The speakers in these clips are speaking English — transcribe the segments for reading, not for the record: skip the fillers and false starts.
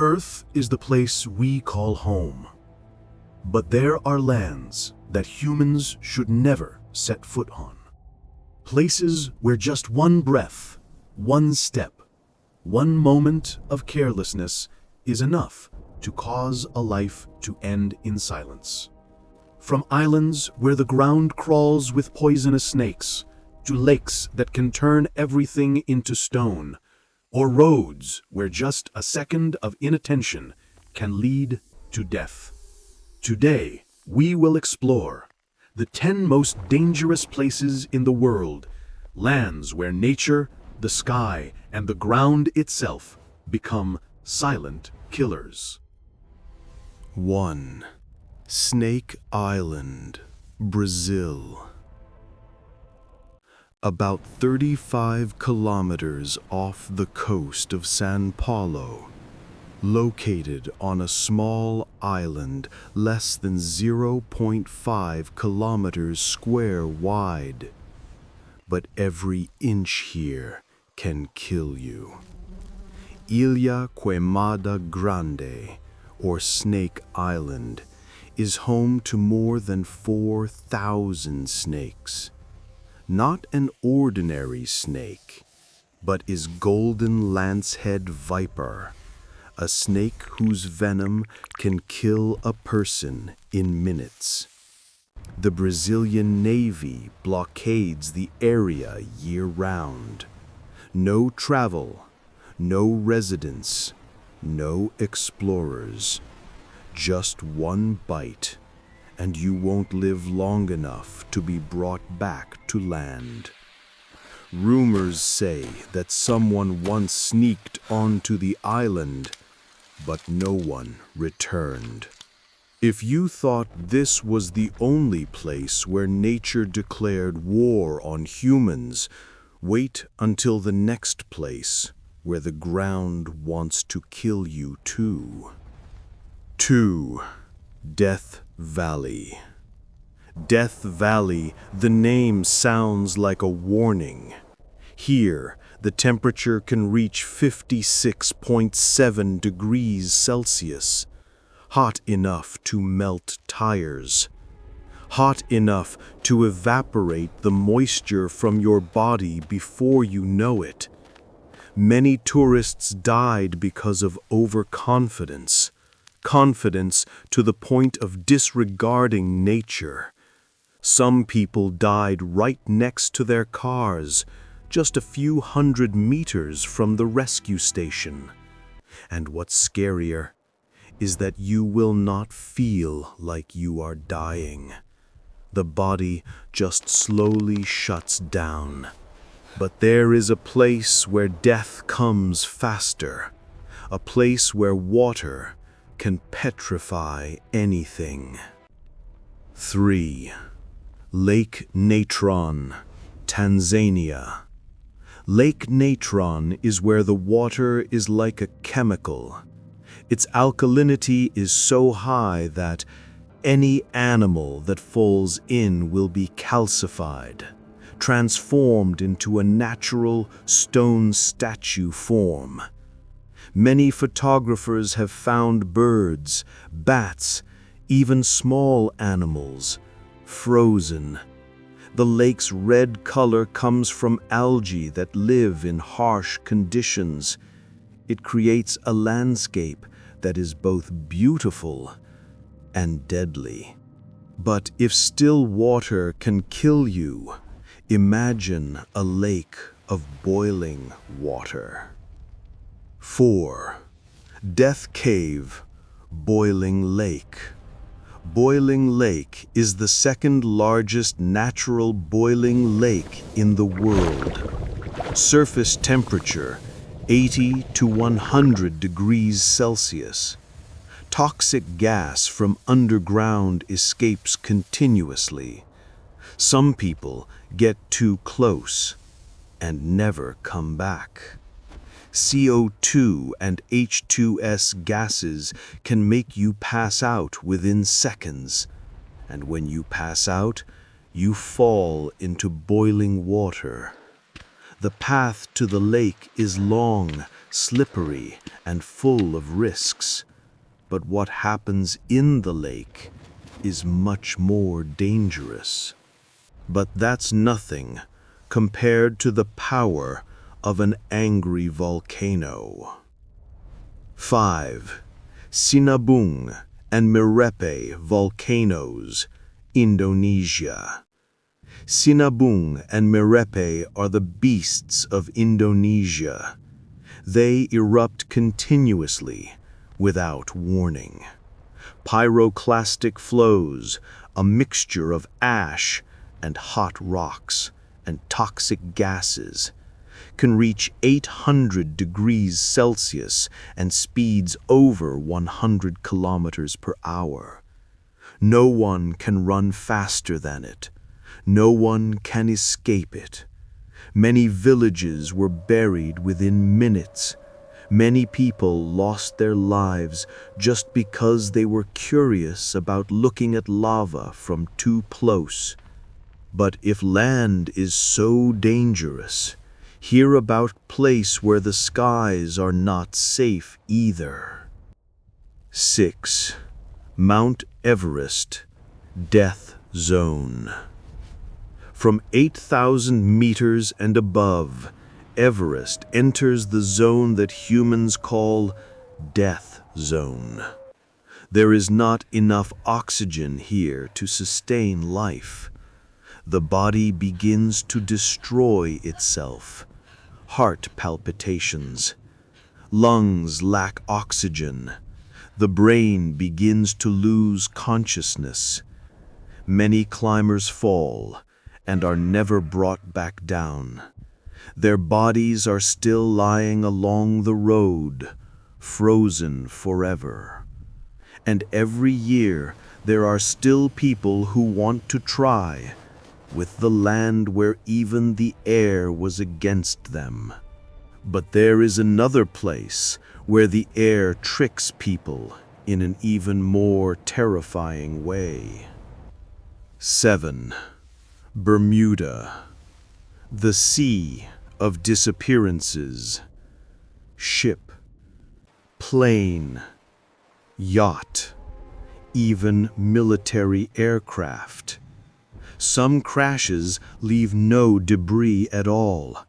Earth is the place we call home. But there are lands that humans should never set foot on. Places where just one breath, one step, one moment of carelessness is enough to cause a life to end in silence. From islands where the ground crawls with poisonous snakes, to lakes that can turn everything into stone, or roads where just a second of inattention can lead to death. Today, we will explore the 10 most dangerous places in the world, lands where nature, the sky, and the ground itself become silent killers. 1. Snake Island, Brazil. About 35 kilometers off the coast of São Paulo, located on a small island less than 0.5 kilometers square wide. But every inch here can kill you. Ilha Queimada Grande, or Snake Island, is home to more than 4,000 snakes. Not an ordinary snake, but is golden lancehead viper, a snake whose venom can kill a person in minutes. The Brazilian Navy blockades the area year-round. No travel, no residents, no explorers. Just one bite, and you won't live long enough to be brought back to land. Rumors say that someone once sneaked onto the island, but no one returned. If you thought this was the only place where nature declared war on humans, wait until the next place where the ground wants to kill you too. 2. Death Valley. Death Valley, the name sounds like a warning. Here, the temperature can reach 56.7 degrees Celsius. Hot enough to melt tires. Hot enough to evaporate the moisture from your body before you know it. Many tourists died because of overconfidence. Confidence to the point of disregarding nature. Some people died right next to their cars, just a few hundred meters from the rescue station. And what's scarier is that you will not feel like you are dying. The body just slowly shuts down. But there is a place where death comes faster, a place where water can petrify anything. 3. Lake Natron, Tanzania. Lake Natron is where the water is like a chemical. Its alkalinity is so high that any animal that falls in will be calcified, transformed into a natural stone statue form. Many photographers have found birds, bats, even small animals, frozen. The lake's red color comes from algae that live in harsh conditions. It creates a landscape that is both beautiful and deadly. But if still water can kill you, imagine a lake of boiling water. 4. Death Cave, Boiling Lake. Boiling Lake is the second largest natural boiling lake in the world. Surface temperature 80 to 100 degrees Celsius. Toxic gas from underground escapes continuously. Some people get too close and never come back. CO2 and H2S gases can make you pass out within seconds, and when you pass out, you fall into boiling water. The path to the lake is long, slippery, and full of risks. But what happens in the lake is much more dangerous. But that's nothing compared to the power of an angry volcano. 5. Sinabung and Merapi volcanoes, Indonesia. Sinabung and Merapi are the beasts of Indonesia. They erupt continuously, without warning. Pyroclastic flows, a mixture of ash and hot rocks and toxic gases, can reach 800 degrees Celsius and speeds over 100 kilometers per hour. No one can run faster than it. No one can escape it. Many villages were buried within minutes. Many people lost their lives just because they were curious about looking at lava from too close. But if land is so dangerous, hear about place where the skies are not safe either. 6. Mount Everest, Death Zone. From 8,000 meters and above, Everest enters the zone that humans call Death Zone. There is not enough oxygen here to sustain life. The body begins to destroy itself. Heart palpitations. Lungs lack oxygen. The brain begins to lose consciousness. Many climbers fall and are never brought back down. Their bodies are still lying along the road, frozen forever. And every year there are still people who want to try with the land where even the air was against them. But there is another place where the air tricks people in an even more terrifying way. 7. Bermuda, the sea of disappearances. Ship, plane, yacht, even military aircraft. Some crashes leave no debris at all,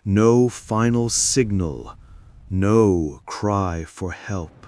no final signal, no cry for help.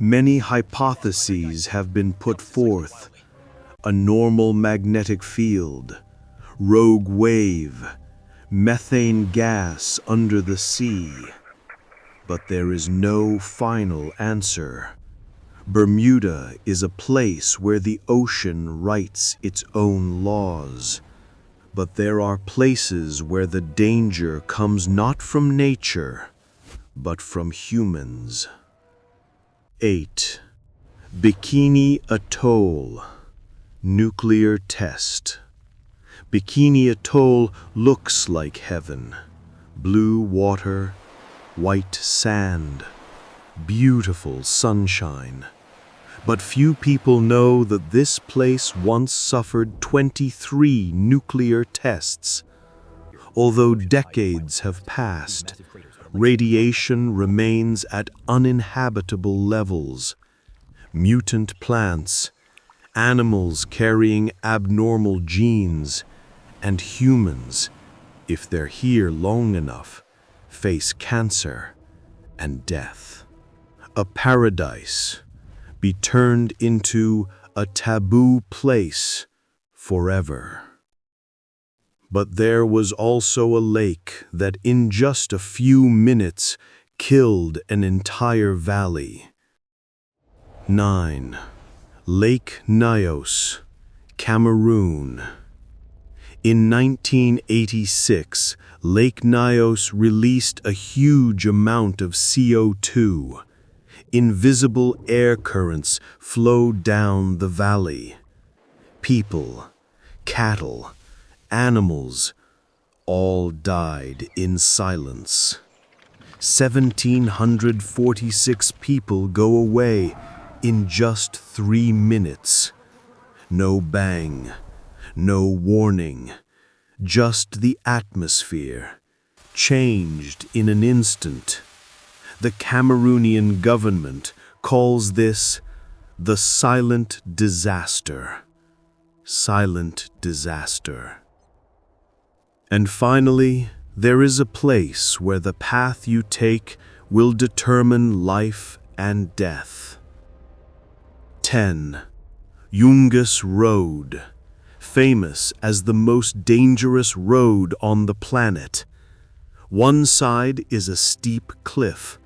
Many hypotheses have been put forth: a normal magnetic field, rogue wave, methane gas under the sea. But there is no final answer. Bermuda is a place where the ocean writes its own laws. But there are places where the danger comes not from nature, but from humans. 8. Bikini Atoll, nuclear test. Bikini Atoll looks like heaven. Blue water, white sand, beautiful sunshine. But few people know that this place once suffered 23 nuclear tests. Although decades have passed, radiation remains at uninhabitable levels. Mutant plants, animals carrying abnormal genes, and humans, if they're here long enough, face cancer and death. A paradise be turned into a taboo place forever. But there was also a lake that in just a few minutes killed an entire valley. 9. Lake Nyos, Cameroon. In 1986, Lake Nyos released a huge amount of CO2. Invisible air currents flowed down the valley. People, cattle, animals, all died in silence. 1,746 people go away in just 3 minutes. No bang, no warning, just the atmosphere, changed in an instant. The Cameroonian government calls this the silent disaster. Silent disaster. And finally, there is a place where the path you take will determine life and death. 10. Yungas Road, famous as the most dangerous road on the planet. One side is a steep cliff.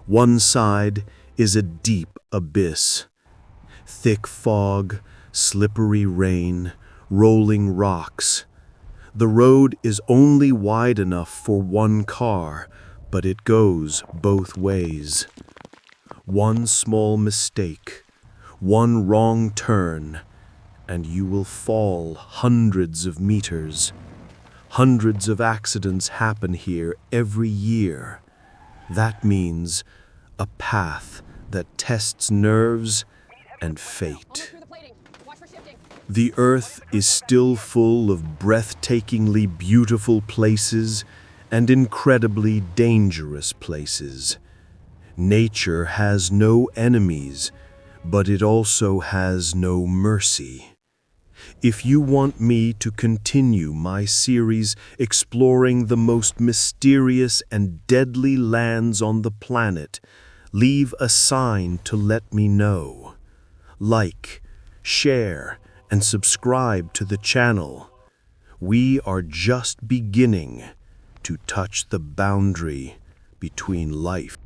One side is a deep abyss. Thick fog, slippery rain, rolling rocks. The road is only wide enough for one car, but it goes both ways. One small mistake, one wrong turn, and you will fall hundreds of meters. Hundreds of accidents happen here every year. That means a path that tests nerves and fate. The earth is still full of breathtakingly beautiful places and incredibly dangerous places. Nature has no enemies, but it also has no mercy. If you want me to continue my series exploring the most mysterious and deadly lands on the planet, leave a sign to let me know. Like, share, and subscribe to the channel. We are just beginning to touch the boundary between life